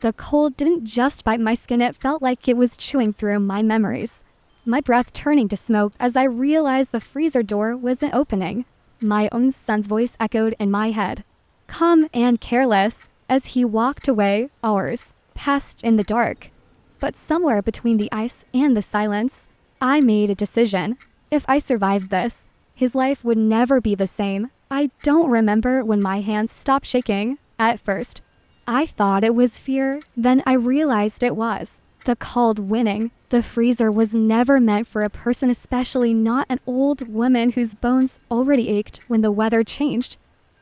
The cold didn't just bite my skin, it felt like it was chewing through my memories. My breath turning to smoke as I realized the freezer door wasn't opening. My own son's voice echoed in my head, calm and careless, as he walked away. Hours passed in the dark. But somewhere between the ice and the silence, I made a decision. If I survived this, his life would never be the same. I don't remember when my hands stopped shaking. At first, I thought it was fear, then I realized it was the cold winning. The freezer was never meant for a person, especially not an old woman whose bones already ached when the weather changed.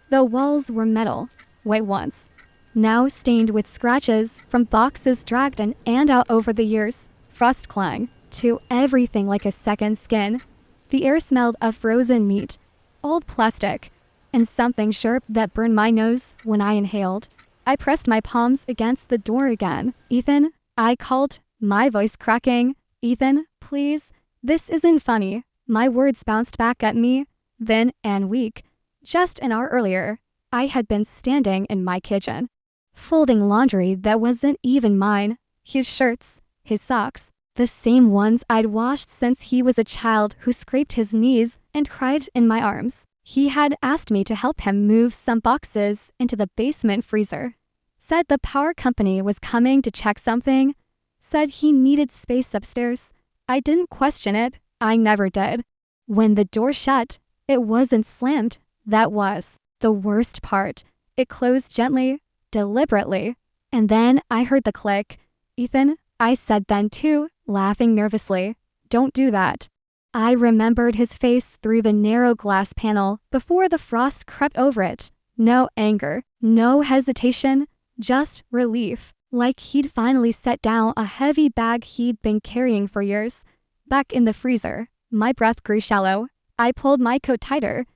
The walls were metal, white once, now stained with scratches from boxes dragged in and out over the years. Frost clung to everything like a second skin. The air smelled of frozen meat, old plastic, and something sharp that burned my nose when I inhaled. I pressed my palms against the door again. "Ethan," I called, my voice cracking. "Ethan, please, this isn't funny." My words bounced back at me, thin and weak. Just an hour earlier, I had been standing in my kitchen, folding laundry that wasn't even mine. His shirts, his socks, the same ones I'd washed since he was a child, who scraped his knees and cried in my arms. He had asked me to help him move some boxes into the basement freezer. Said the power company was coming to check something. Said he needed space upstairs. I didn't question it. I never did. When the door shut, it wasn't slammed. That was the worst part. It closed gently, deliberately, and then I heard the click. "Ethan," I said then too, laughing nervously. "Don't do that." I remembered his face through the narrow glass panel before the frost crept over it. No anger, no hesitation, just relief, like he'd finally set down a heavy bag he'd been carrying for years. Back in the freezer, my breath grew shallow. I pulled my coat tighter,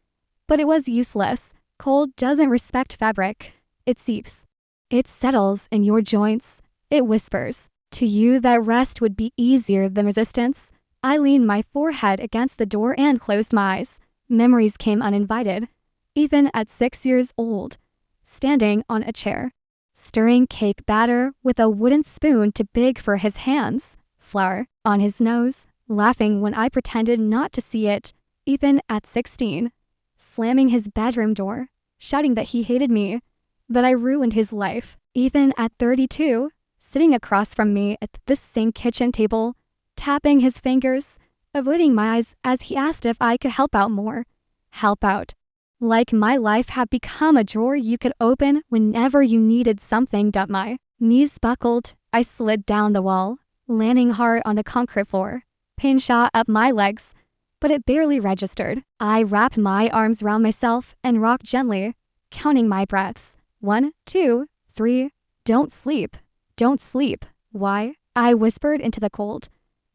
but it was useless. Cold doesn't respect fabric. It seeps. It settles in your joints. It whispers to you that rest would be easier than resistance. I leaned my forehead against the door and closed my eyes. Memories came uninvited. Ethan at 6 years old, standing on a chair, stirring cake batter with a wooden spoon too big for his hands, flour on his nose, laughing when I pretended not to see it. Ethan at 16, slamming his bedroom door, shouting that he hated me, that I ruined his life. Ethan at 32, sitting across from me at the same kitchen table, tapping his fingers, avoiding my eyes as he asked if I could help out more. Help out. Like my life had become a drawer you could open whenever you needed something. My knees buckled. I slid down the wall, landing hard on the concrete floor. Pain shot up my legs, but it barely registered. I wrapped my arms around myself and rocked gently, counting my breaths. 1, 2, 3. "Don't sleep. Don't sleep." "Why?" I whispered into the cold.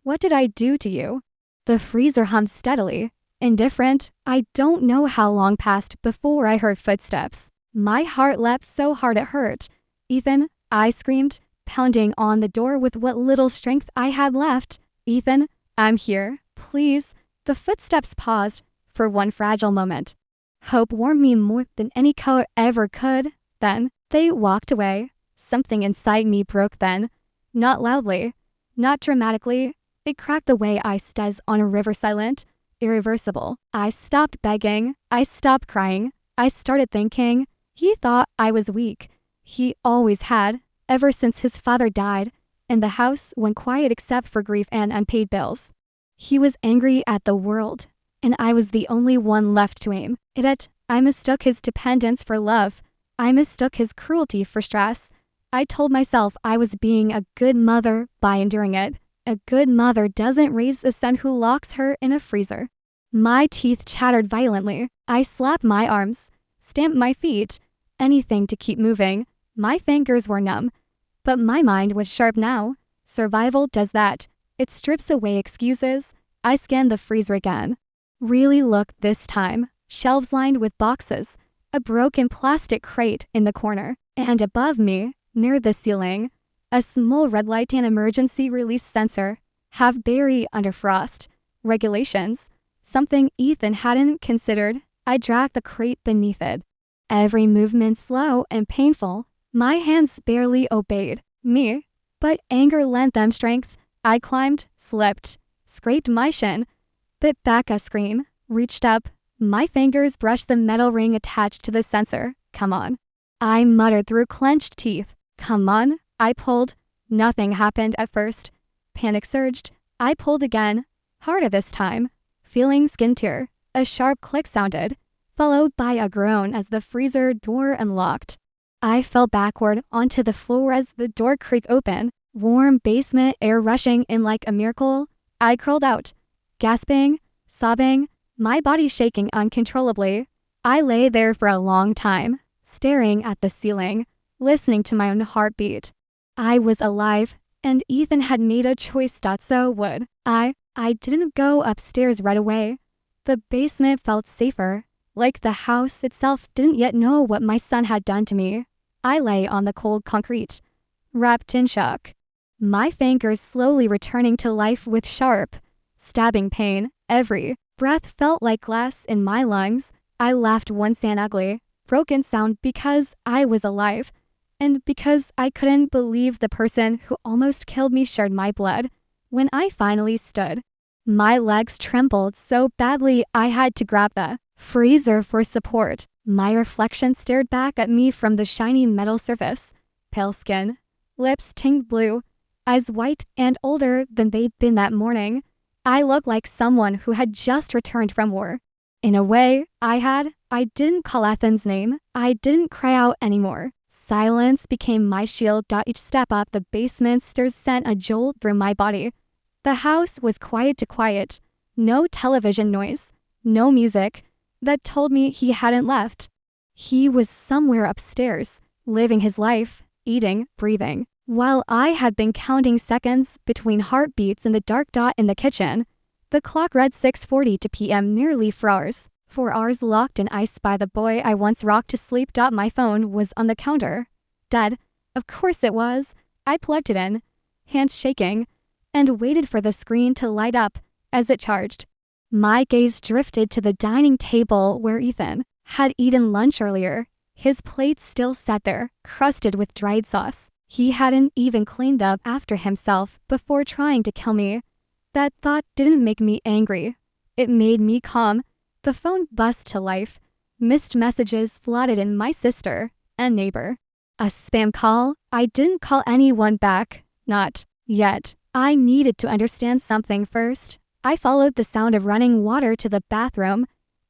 "What did I do to you?" The freezer hummed steadily. Indifferent. I don't know how long passed before I heard footsteps. My heart leapt so hard it hurt. "Ethan," I screamed, pounding on the door with what little strength I had left. "Ethan, I'm here. Please." The footsteps paused for one fragile moment. Hope warmed me more than any coat ever could. Then they walked away. Something inside me broke then. Not loudly, not dramatically. It cracked the way ice does on a river, silent, irreversible. I stopped begging. I stopped crying. I started thinking. He thought I was weak. He always had, ever since his father died, and the house went quiet except for grief and unpaid bills. He was angry at the world, and I was the only one left to aim it at. I mistook his dependence for love. I mistook his cruelty for stress. I told myself I was being a good mother by enduring it. A good mother doesn't raise a son who locks her in a freezer. My teeth chattered violently. I slapped my arms, stamped my feet, anything to keep moving. My fingers were numb, but my mind was sharp now. Survival does that. It strips away excuses. I scanned the freezer again. Really looked this time. Shelves lined with boxes, a broken plastic crate in the corner, and above me, near the ceiling, a small red light and emergency release sensor, half buried under frost. Regulations, something Ethan hadn't considered. I dragged the crate beneath it. Every movement slow and painful. My hands barely obeyed. Me. But anger lent them strength. I climbed, slipped, scraped my shin, bit back a scream, reached up. My fingers brushed the metal ring attached to the sensor. Come on. I muttered through clenched teeth. Come on. I pulled. Nothing happened at first. Panic surged. I pulled again. Harder this time. Feeling skin tear. A sharp click sounded, followed by a groan as the freezer door unlocked. I fell backward onto the floor as the door creaked open, warm basement air rushing in like a miracle. I crawled out, gasping, sobbing, my body shaking uncontrollably. I lay there for a long time, staring at the ceiling, listening to my own heartbeat. I was alive, and Ethan had made a choice. So would I. I didn't go upstairs right away. The basement felt safer, like the house itself didn't yet know what my son had done to me. I lay on the cold concrete, wrapped in shock, my fingers slowly returning to life with sharp, stabbing pain. Every breath felt like glass in my lungs. I laughed once, an ugly, broken sound, because I was alive, and because I couldn't believe the person who almost killed me shared my blood. When I finally stood, my legs trembled so badly I had to grab the freezer for support. My reflection stared back at me from the shiny metal surface. Pale skin, lips tinged blue, eyes white and older than they'd been that morning. I looked like someone who had just returned from war. In a way, I didn't call Ethan's name. I didn't cry out anymore. Silence became my shield. Each step up the basement stairs sent a jolt through my body. The house was quiet to quiet. No television noise, no music that told me he hadn't left. He was somewhere upstairs, living his life, eating, breathing, while I had been counting seconds between heartbeats in the dark dot in the kitchen. The clock read 6:40 p.m. nearly 4 hours. 4 hours locked in ice by the boy I once rocked to sleep. My phone was on the counter. Dead. Of course it was. I plugged it in, hands shaking, and waited for the screen to light up as it charged. My gaze drifted to the dining table where Ethan had eaten lunch earlier. His plate still sat there, crusted with dried sauce. He hadn't even cleaned up after himself before trying to kill me. That thought didn't make me angry. It made me calm. The phone buzzed to life. Missed messages flooded in. My sister and neighbor. A spam call. I didn't call anyone back. Not yet. I needed to understand something first. I followed the sound of running water to the bathroom.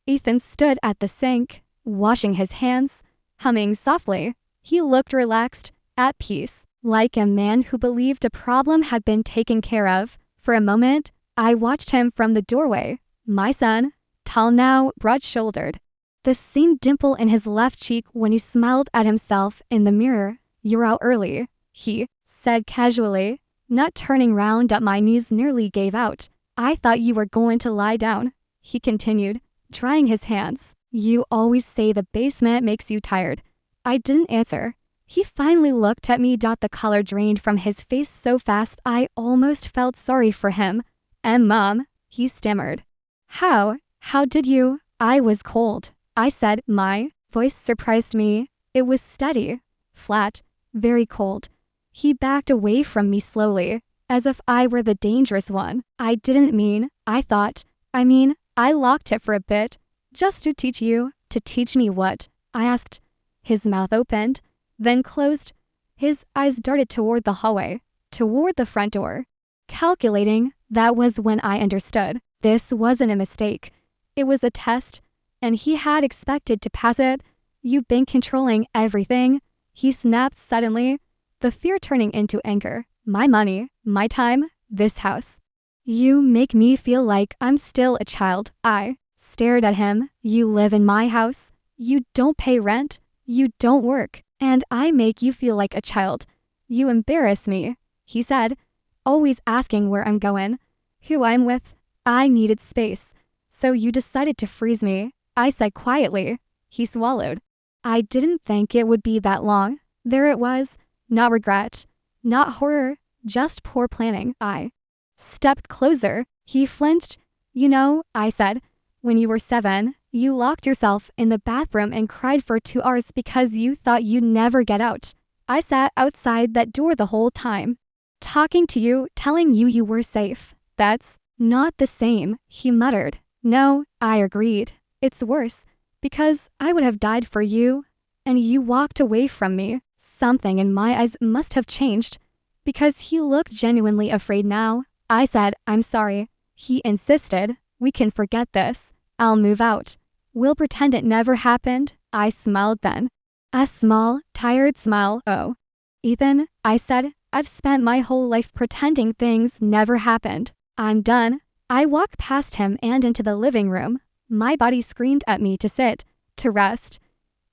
Ethan stood at the sink, washing his hands, humming softly. He looked relaxed, at peace, like a man who believed a problem had been taken care of. For a moment, I watched him from the doorway. My son, tall now, broad-shouldered. The same dimple in his left cheek when he smiled at himself in the mirror. "You're out early," he said casually, not turning round. My knees nearly gave out. "I thought you were going to lie down," he continued, drying his hands. "You always say the basement makes you tired." I didn't answer. He finally looked at me. The color drained from his face so fast I almost felt sorry for him. "And Mom," he stammered. How did you?" "I was cold," I said. My voice surprised me. It was steady, flat, very cold. He backed away from me slowly, as if I were the dangerous one. "I didn't mean, I thought. I locked it for a bit, just to teach you." "To teach me what?" I asked. His mouth opened, then closed. His eyes darted toward the hallway, toward the front door. Calculating, that was when I understood. This wasn't a mistake. It was a test, and he had expected to pass it. "You've been controlling everything," he snapped suddenly, the fear turning into anger. "My money, my time, this house. You make me feel like I'm still a child." I stared at him. "You live in my house. You don't pay rent. You don't work. And I make you feel like a child. You embarrass me," he said, always asking where I'm going, who I'm with. I needed space, so you decided to freeze me, I said quietly. He swallowed. I didn't think it would be that long. There it was. Not regret, not horror, just poor planning. I stepped closer. He flinched. "You know," I said, "when you were 7, you locked yourself in the bathroom and cried for 2 hours because you thought you'd never get out." I sat outside that door the whole time. Talking to you, telling you you were safe. That's not the same, he muttered. No, I agreed. It's worse, because I would have died for you, and you walked away from me. Something in my eyes must have changed, because he looked genuinely afraid now. I said, I'm sorry. He insisted, we can forget this. I'll move out. We'll pretend it never happened. I smiled then. A small, tired smile. Oh. Ethan, I said, I've spent my whole life pretending things never happened. I'm done. I walked past him and into the living room. My body screamed at me to sit, to rest.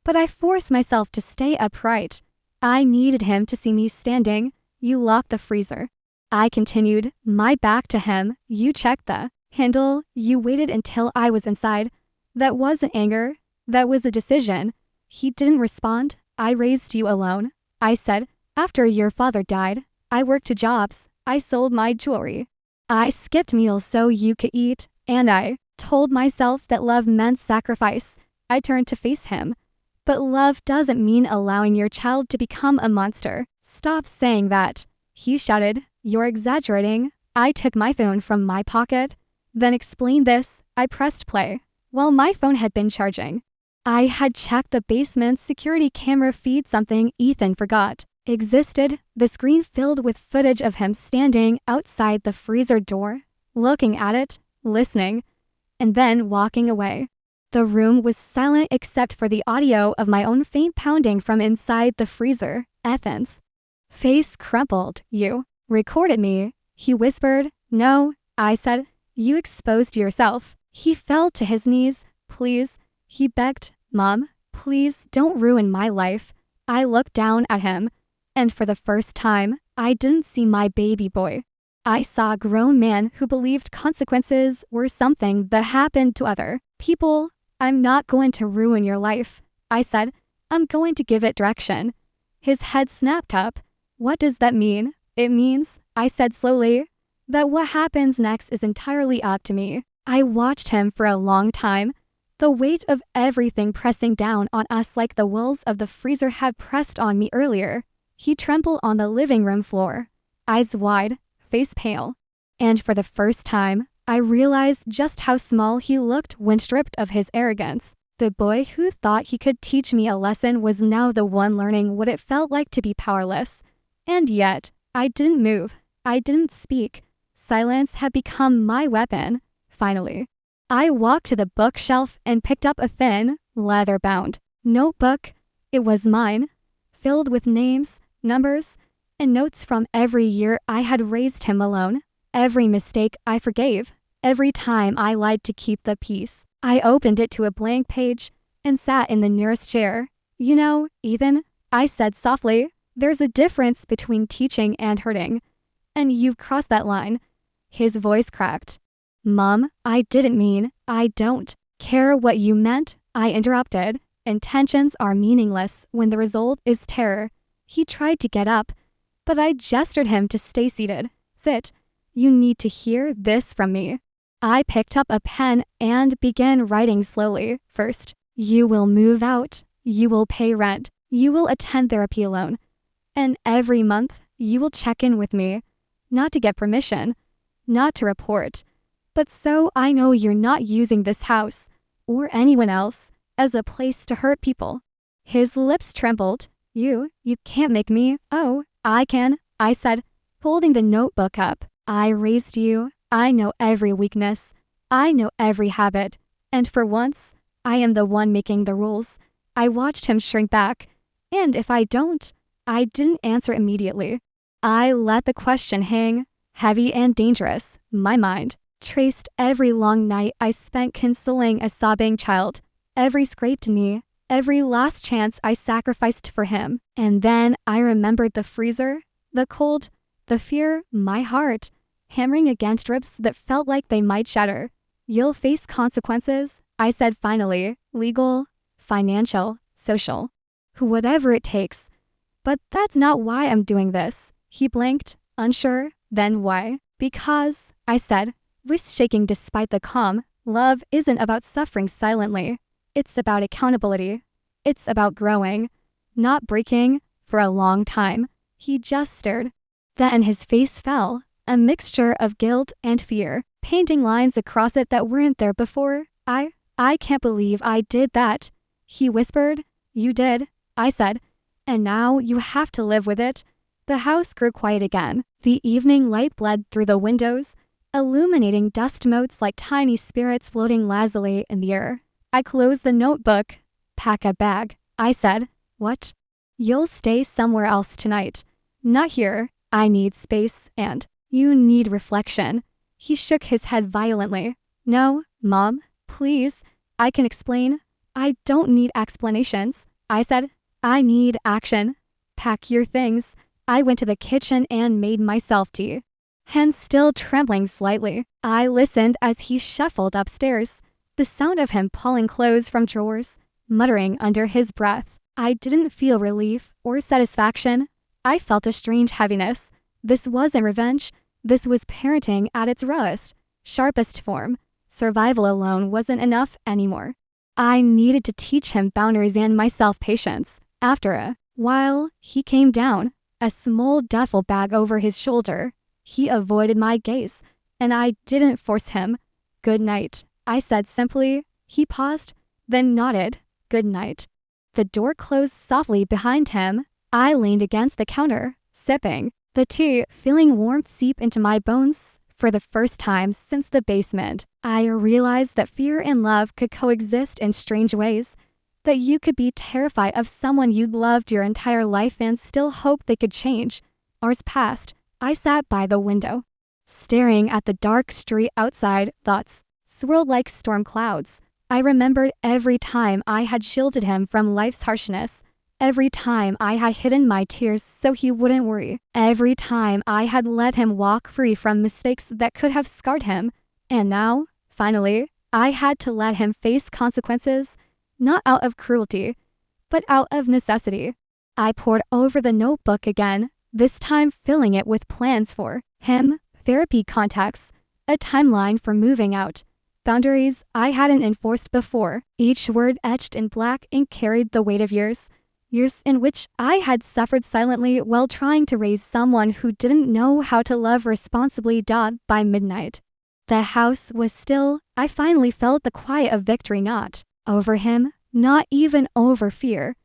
But I forced myself to stay upright. I needed him to see me standing. You locked the freezer. I continued, my back to him. You checked the handle. You waited until I was inside. That wasn't anger. That was a decision. He didn't respond. I raised you alone. I said, after your father died, I worked 2 jobs. I sold my jewelry. I skipped meals so you could eat, and I told myself that love meant sacrifice. I turned to face him. But love doesn't mean allowing your child to become a monster. Stop saying that. He shouted, you're exaggerating. I took my phone from my pocket. Then explained this. I pressed play. While my phone had been charging, I had checked the basement's security camera feed. Something Ethan forgot existed, the screen filled with footage of him standing outside the freezer door, looking at it, listening, and then walking away. The room was silent except for the audio of my own faint pounding from inside the freezer. Ethan's face crumpled. You recorded me, he whispered. No, I said. You exposed yourself. He fell to his knees. Please, he begged. Mom, please don't ruin my life. I looked down at him, and for the first time, I didn't see my baby boy. I saw a grown man who believed consequences were something that happened to other people. I'm not going to ruin your life, I said. I'm going to give it direction. His head snapped up. What does that mean? It means, I said slowly, that what happens next is entirely up to me. I watched him for a long time, the weight of everything pressing down on us like the walls of the freezer had pressed on me earlier. He trembled on the living room floor, eyes wide, face pale. And for the first time, I realized just how small he looked when stripped of his arrogance. The boy who thought he could teach me a lesson was now the one learning what it felt like to be powerless. And yet, I didn't move. I didn't speak. Silence had become my weapon. Finally, I walked to the bookshelf and picked up a thin, leather-bound notebook. It was mine, filled with names, numbers, and notes from every year I had raised him alone. Every mistake I forgave. Every time I lied to keep the peace. I opened it to a blank page and sat in the nearest chair. You know, Ethan, I said softly, there's a difference between teaching and hurting. And you've crossed that line. His voice cracked. Mom, I didn't mean, I don't care what you meant, I interrupted. Intentions are meaningless when the result is terror. He tried to get up, but I gestured him to stay seated. Sit. You need to hear this from me. I picked up a pen and began writing slowly. First, you will move out. You will pay rent. You will attend therapy alone. And every month, you will check in with me. Not to get permission, not to report, but so I know you're not using this house, or anyone else, as a place to hurt people. His lips trembled. You can't make me. Oh, I can, I said, holding the notebook up. I raised you. I know every weakness. I know every habit. And for once, I am the one making the rules. I watched him shrink back. And if I don't, I didn't answer immediately. I let the question hang, heavy and dangerous. My mind traced every long night I spent consoling a sobbing child, every scraped knee, every last chance I sacrificed for him. And then I remembered the freezer, the cold, the fear, my heart, hammering against ribs that felt like they might shatter. You'll face consequences, I said finally, legal, financial, social, whatever it takes. But that's not why I'm doing this. He blinked, unsure. Then why? Because, I said, voice shaking despite the calm, love isn't about suffering silently. It's about accountability. It's about growing, not breaking, For a long time, he just stared. Then his face fell, a mixture of guilt and fear, painting lines across it that weren't there before. I can't believe I did that, he whispered. You did, I said, and now you have to live with it. The house grew quiet again. The evening light bled through the windows, illuminating dust motes like tiny spirits floating lazily in the air. I closed the notebook. Pack a bag, I said. What? You'll stay somewhere else tonight. Not here. I need space and you need reflection. He shook his head violently. No, Mom, please. I can explain. I don't need explanations, I said. I need action. Pack your things. I went to the kitchen and made myself tea. Hands still trembling slightly, I listened as he shuffled upstairs, the sound of him pulling clothes from drawers, muttering under his breath. I didn't feel relief or satisfaction. I felt a strange heaviness. This wasn't revenge. This was parenting at its rawest, sharpest form. Survival alone wasn't enough anymore. I needed to teach him boundaries and myself patience. After a while, he came down, a small duffel bag over his shoulder. He avoided my gaze, and I didn't force him. Good night, I said simply. He paused, then nodded. Good night. The door closed softly behind him. I leaned against the counter, sipping the tea, feeling warmth seep into my bones. For the first time since the basement, I realized that fear and love could coexist in strange ways, that you could be terrified of someone you'd loved your entire life and still hope they could change. Hours passed. I sat by the window, staring at the dark street outside. Thoughts swirled like storm clouds. I remembered every time I had shielded him from life's harshness, every time I had hidden my tears so he wouldn't worry, every time I had let him walk free from mistakes that could have scarred him. And now, finally, I had to let him face consequences, not out of cruelty, but out of necessity. I pored over the notebook again, this time filling it with plans for him, therapy contacts, a timeline for moving out, boundaries I hadn't enforced before. Each word etched in black ink carried the weight of years in which I had suffered silently while trying to raise someone who didn't know how to love responsibly. By midnight, the house was still. I finally felt the quiet of victory, not over him, not even over fear,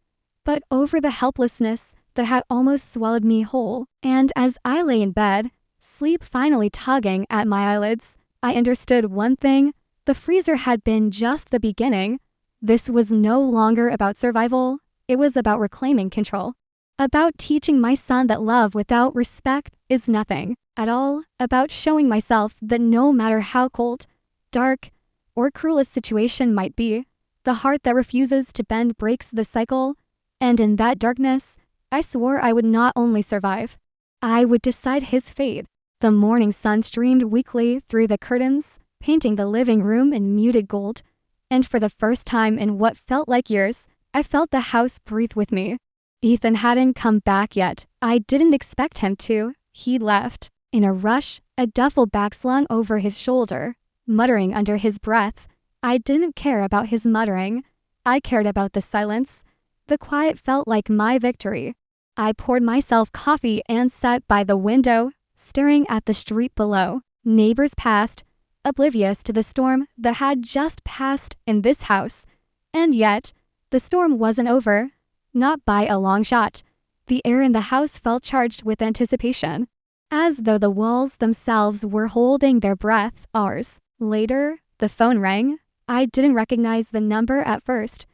but over the helplessness that had almost swallowed me whole. And as I lay in bed, sleep finally tugging at my eyelids, I understood one thing. The freezer had been just the beginning. This was no longer about survival. It was about reclaiming control. About teaching my son that love without respect is nothing at all. About showing myself that no matter how cold, dark, or cruel a situation might be, the heart that refuses to bend breaks the cycle. And in that darkness, I swore I would not only survive, I would decide his fate. The morning sun streamed weakly through the curtains, painting the living room in muted gold. And for the first time in what felt like years, I felt the house breathe with me. Ethan hadn't come back yet. I didn't expect him to. He left. In a rush, a duffel bag slung over his shoulder, muttering under his breath. I didn't care about his muttering. I cared about the silence. The quiet felt like my victory. I poured myself coffee and sat by the window, staring at the street below. Neighbors passed, oblivious to the storm that had just passed in this house. And yet, the storm wasn't over. Not by a long shot. The air in the house felt charged with anticipation, as though the walls themselves were holding their breath. Hours later, the phone rang. I didn't recognize the number at first,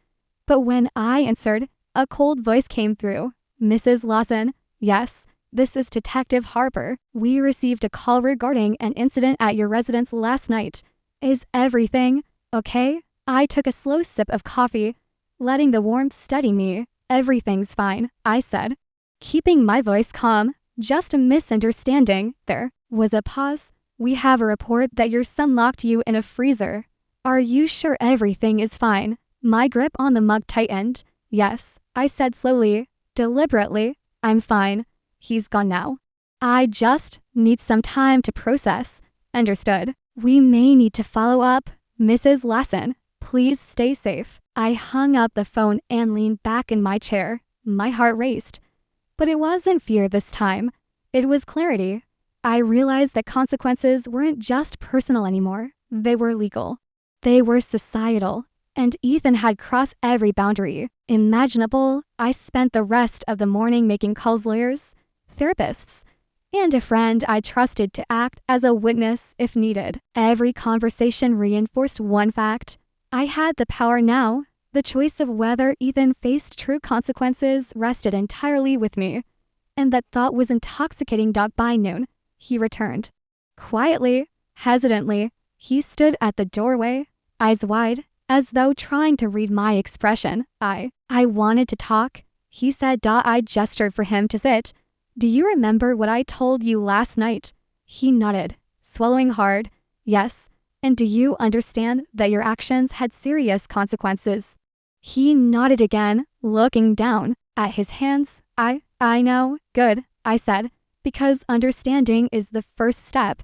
but when I answered, a cold voice came through. Mrs. Lawson, yes, this is Detective Harper. We received a call regarding an incident at your residence last night. Is everything okay? I took a slow sip of coffee, letting the warmth steady me. Everything's fine, I said, keeping my voice calm. Just a misunderstanding. There was a pause. We have a report that your son locked you in a freezer. Are you sure everything is fine? My grip on the mug tightened. Yes, I said slowly, deliberately. I'm fine. He's gone now. I just need some time to process. Understood. We may need to follow up. Mrs. Lawson, please stay safe. I hung up the phone and leaned back in my chair. My heart raced. But it wasn't fear this time. It was clarity. I realized that consequences weren't just personal anymore. They were legal. They were societal. And Ethan had crossed every boundary imaginable. I spent the rest of the morning making calls lawyers, therapists, and a friend I trusted to act as a witness if needed. Every conversation reinforced one fact. I had the power now. The choice of whether Ethan faced true consequences rested entirely with me. And that thought was intoxicating. By noon, he returned. Quietly, hesitantly, he stood at the doorway, eyes wide, as though trying to read my expression. I wanted to talk, he said. I gestured for him to sit. Do you remember what I told you last night? He nodded, swallowing hard. Yes. And do you understand that your actions had serious consequences? He nodded again, looking down at his hands. I know. Good, I said, because understanding is the first step.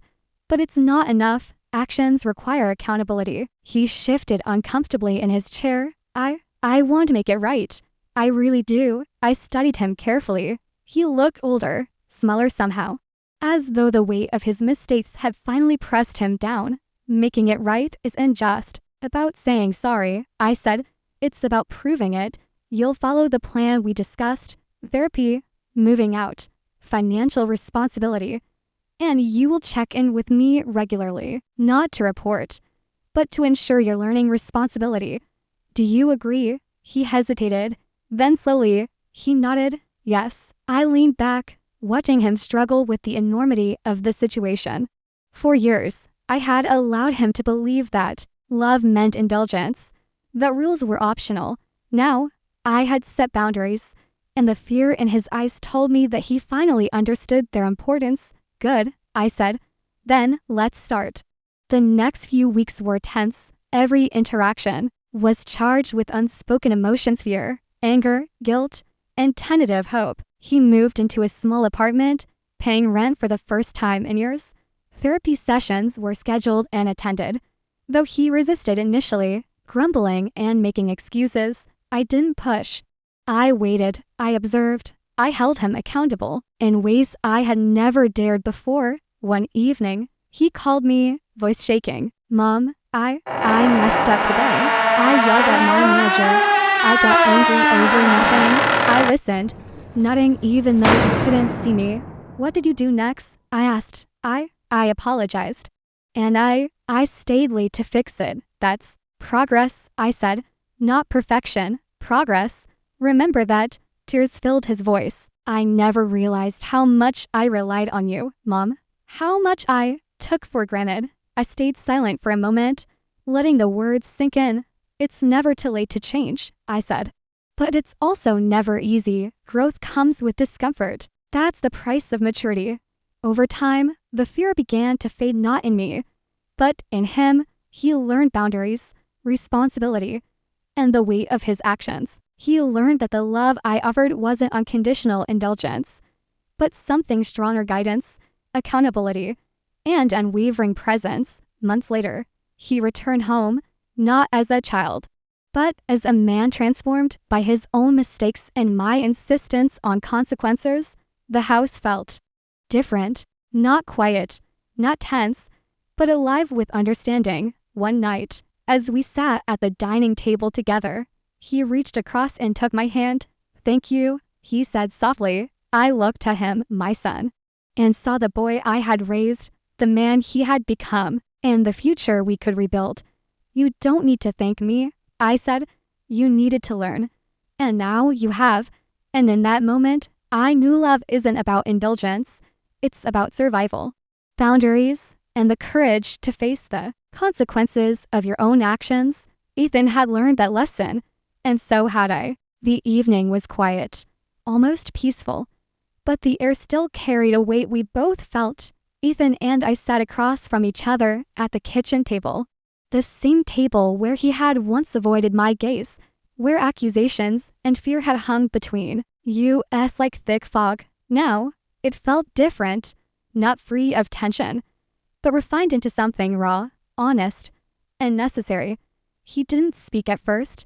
But it's not enough. Actions require accountability. He shifted uncomfortably in his chair. I want to make it right. I really do. I studied him carefully. He looked older, smaller somehow, as though the weight of his mistakes had finally pressed him down. Making it right isn't just about saying sorry, I said. It's about proving it. You'll follow the plan we discussed. Therapy, moving out, financial responsibility. And you will check in with me regularly, not to report, but to ensure you're learning responsibility. Do you agree? He hesitated. Then slowly, he nodded. Yes. I leaned back, watching him struggle with the enormity of the situation. For years, I had allowed him to believe that love meant indulgence, that rules were optional. Now, I had set boundaries, and the fear in his eyes told me that he finally understood their importance. Good, I said. Then, let's start. The next few weeks were tense. Every interaction was charged with unspoken emotions: fear, anger, guilt, and tentative hope. He moved into a small apartment, paying rent for the first time in years. Therapy sessions were scheduled and attended. Though he resisted initially, grumbling and making excuses, I didn't push. I waited, I observed, I held him accountable in ways I had never dared before. One evening, he called me, voice shaking. Mom, I messed up today. I yelled at my manager. I got angry over nothing. I listened, nodding even though he couldn't see me. What did you do next? I asked. I apologized. And I stayed late to fix it. That's progress, I said. Not perfection, progress. Remember that. Tears filled his voice. I never realized how much I relied on you, Mom. How much I took for granted. I stayed silent for a moment, letting the words sink in. It's never too late to change, I said. But it's also never easy. Growth comes with discomfort. That's the price of maturity. Over time, the fear began to fade, not in me, but in him. He learned boundaries, responsibility, and the weight of his actions. He learned that the love I offered wasn't unconditional indulgence, but something stronger: guidance, accountability, and unwavering presence. Months later, he returned home, not as a child, but as a man transformed by his own mistakes and my insistence on consequences. The house felt different, not quiet, not tense, but alive with understanding. One night, as we sat at the dining table together, he reached across and took my hand. Thank you, he said softly. I looked at him, my son, and saw the boy I had raised, the man he had become, and the future we could rebuild. You don't need to thank me, I said. You needed to learn. And now you have. And in that moment, I knew love isn't about indulgence. It's about survival, boundaries, and the courage to face the consequences of your own actions. Ethan had learned that lesson, and so had I. The evening was quiet, almost peaceful, but the air still carried a weight we both felt. Ethan and I sat across from each other at the kitchen table, the same table where he had once avoided my gaze, where accusations and fear had hung between us like thick fog. Now, it felt different, not free of tension, but refined into something raw, honest, and necessary. He didn't speak at first.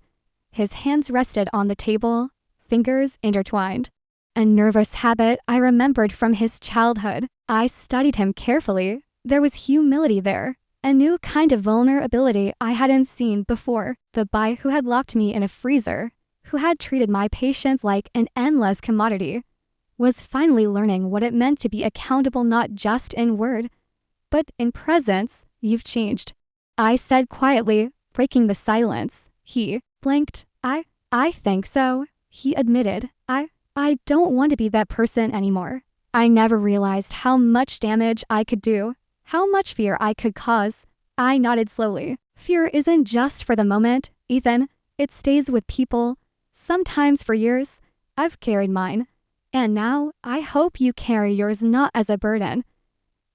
His hands rested on the table, fingers intertwined. a nervous habit I remembered from his childhood. I studied him carefully. There was humility there, a new kind of vulnerability I hadn't seen before. The boy who had locked me in a freezer, who had treated my patience like an endless commodity, was finally learning what it meant to be accountable not just in word, but in presence. You've changed, I said quietly, breaking the silence. He blinked. I think so, he admitted. I don't want to be that person anymore. I never realized how much damage I could do, how much fear I could cause. I nodded slowly. Fear isn't just for the moment, Ethan. It stays with people, sometimes for years. I've carried mine. And now, I hope you carry yours not as a burden,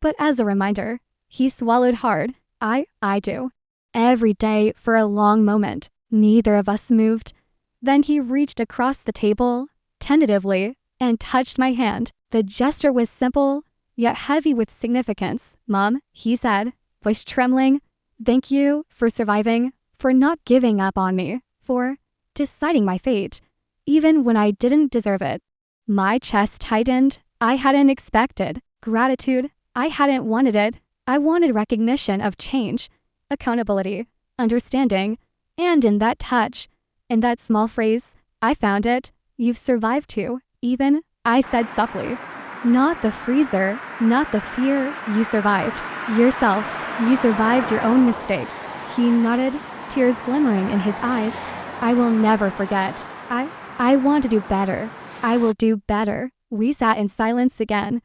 but as a reminder. He swallowed hard. I do. Every day for a long moment. Neither of us moved. Then he reached across the table, tentatively, and touched my hand. The gesture was simple, yet heavy with significance. Mom, he said, voice trembling, thank you for surviving, for not giving up on me, for deciding my fate, even when I didn't deserve it. My chest tightened. I hadn't expected gratitude. I hadn't wanted it. I wanted recognition of change, accountability, understanding, and in that touch, in that small phrase, I found it. You've survived too, Ethan, I said softly. Not the freezer, not the fear. You survived yourself. You survived your own mistakes. He nodded, tears glimmering in his eyes. I will never forget. I want to do better. I will do better. We sat in silence again.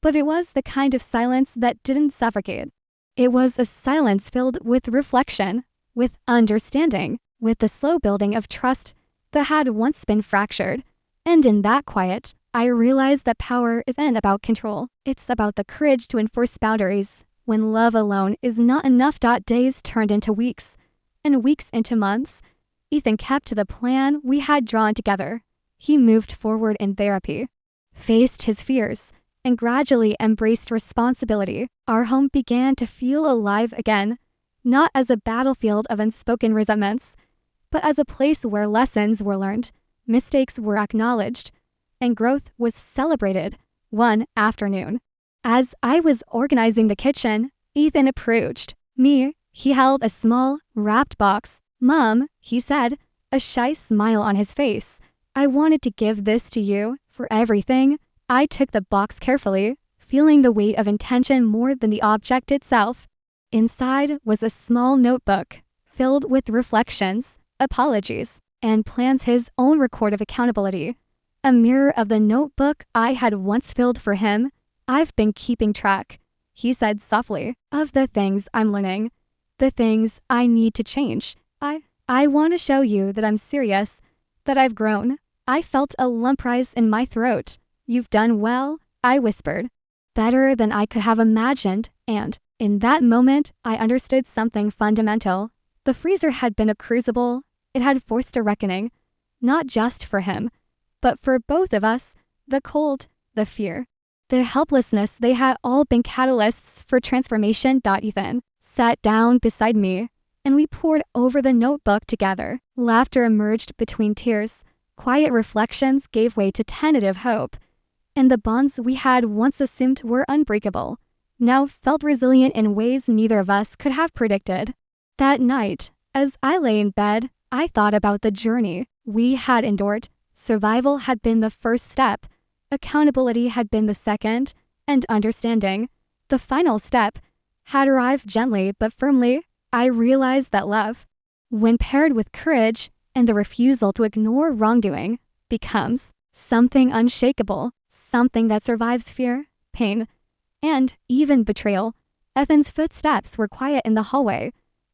But it was the kind of silence that didn't suffocate. It was a silence filled with reflection, with understanding, with the slow building of trust that had once been fractured. And in that quiet, I realized that power isn't about control. It's about the courage to enforce boundaries when love alone is not enough. Days turned into weeks, and weeks into months. Ethan kept to the plan we had drawn together. He moved forward in therapy, faced his fears, and gradually embraced responsibility. Our home began to feel alive again, not as a battlefield of unspoken resentments, but as a place where lessons were learned, mistakes were acknowledged, and growth was celebrated. One afternoon, as I was organizing the kitchen, Ethan approached me. He held a small, wrapped box. Mom, he said, a shy smile on his face. I wanted to give this to you for everything. I took the box carefully, feeling the weight of intention more than the object itself. Inside was a small notebook filled with reflections, apologies, and plans, his own record of accountability. A mirror of the notebook I had once filled for him. I've been keeping track, he said softly, of the things I'm learning, the things I need to change. I want to show you that I'm serious, that I've grown. I felt a lump rise in my throat. You've done well, I whispered. Better than I could have imagined, and in that moment, I understood something fundamental. The freezer had been a crucible. It had forced a reckoning, not just for him, but for both of us. The cold, the fear, the helplessness, they had all been catalysts for transformation. Ethan sat down beside me, and we pored over the notebook together. Laughter emerged between tears. Quiet reflections gave way to tentative hope. And the bonds we had once assumed were unbreakable now felt resilient in ways neither of us could have predicted. That night, as I lay in bed, I thought about the journey we had endured. Survival had been the first step, accountability had been the second, and understanding, the final step, had arrived gently but firmly. I realized that love, when paired with courage and the refusal to ignore wrongdoing, becomes something unshakable, something that survives fear, pain, and even betrayal. Ethan's footsteps were quiet in the hallway,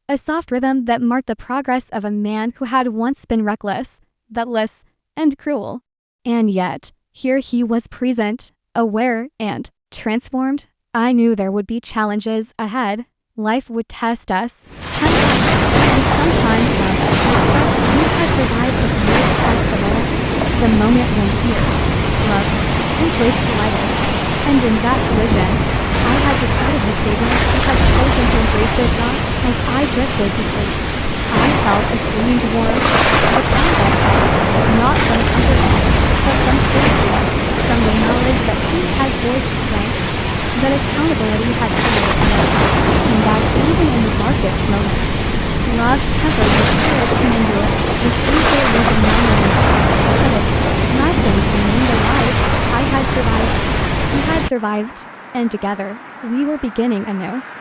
a soft rhythm that marked the progress of a man who had once been reckless, thoughtless, and cruel. And yet, here he was present, aware, and transformed. I knew there would be challenges ahead. Life would test us, and sometimes we had survived the great festival, the moment when fear, love, and choice collided. And in that collision, I had decided his favor and had chosen to embrace it. As I drifted to sleep, I felt a strange warmth, a combat not from underground, took them seriously, from the knowledge that he had forged strength, that accountability had created hope, and that even in the darkest moments, love tempered the spirit can endure. The freezer was a memory of its lessons remained alive. I had survived. He had survived, and together, we were beginning anew.